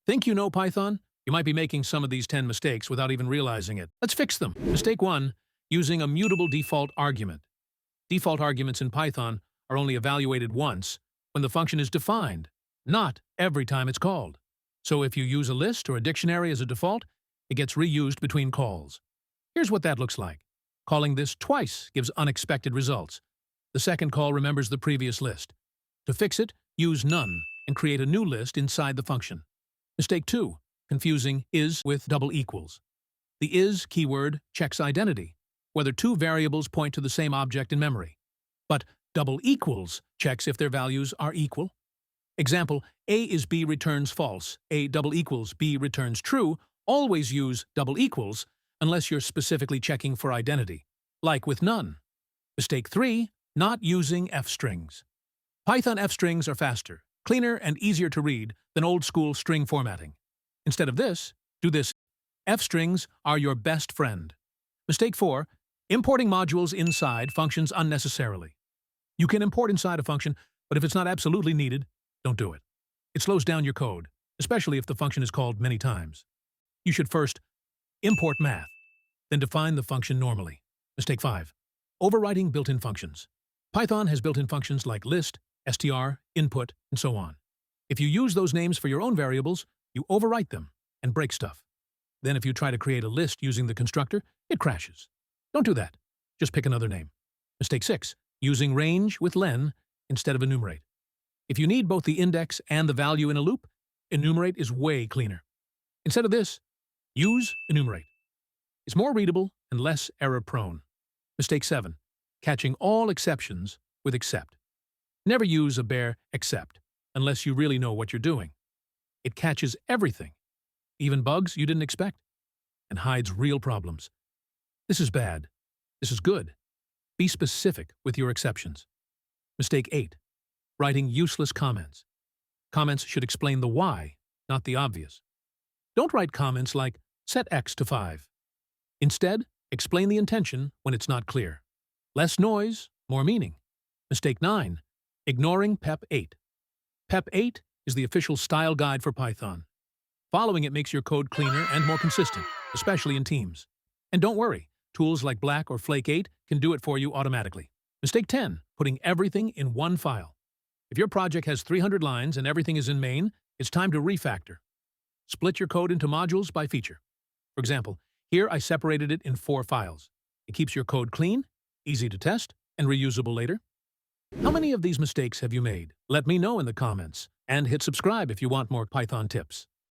Think you know Python? You might be making some of these 10 mistakes without even realizing it. Let's fix them. Mistake 1. Using a mutable default argument. Default arguments in Python are only evaluated once when the function is defined, not every time it's called. So if you use a list or a dictionary as a default, it gets reused between calls. Here's what that looks like. Calling this twice gives unexpected results. The second call remembers the previous list. To fix it, use none and create a new list inside the function. Mistake 2. Confusing is with double equals. The is keyword checks identity, whether two variables point to the same object in memory. But double equals checks if their values are equal. Example, A is B returns false, A double equals B returns true. Always use double equals unless you're specifically checking for identity, like with none. Mistake 3. Not using f-strings. Python f-strings are faster, cleaner, and easier to read than old-school string formatting. Instead of this, do this. F-strings are your best friend. Mistake 4. Importing modules inside functions unnecessarily. You can import inside a function, but if it's not absolutely needed, don't do it. It slows down your code, especially if the function is called many times. You should first import math, then define the function normally. Mistake 5. Overwriting built-in functions. Python has built-in functions like list, str, input, and so on. If you use those names for your own variables, you overwrite them and break stuff. Then if you try to create a list using the constructor, it crashes. Don't do that. Just pick another name. Mistake 6. Using range with len instead of enumerate. If you need both the index and the value in a loop, enumerate is way cleaner. Instead of this, use enumerate. It's more readable and less error-prone. Mistake 7. Catching all exceptions with except. Never use a bare except unless you really know what you're doing. It catches everything, even bugs you didn't expect, and hides real problems. This is bad. This is good. Be specific with your exceptions. Mistake 8. Writing useless comments. Comments should explain the why, not the obvious. Don't write comments like, set x to 5. Instead, explain the intention when it's not clear. Less noise, more meaning. Mistake 9. Ignoring PEP 8. PEP 8 is the official style guide for Python. Following it makes your code cleaner and more consistent, especially in teams. And don't worry, tools like Black or Flake 8 can do it for you automatically. Mistake 10. Putting everything in one file. If your project has 300 lines and everything is in main, it's time to refactor. Split your code into modules by feature. For example, here I separated it in 4 files. It keeps your code clean, easy to test, and reusable later. How many of these mistakes have you made? Let me know in the comments, and hit subscribe if you want more Python tips.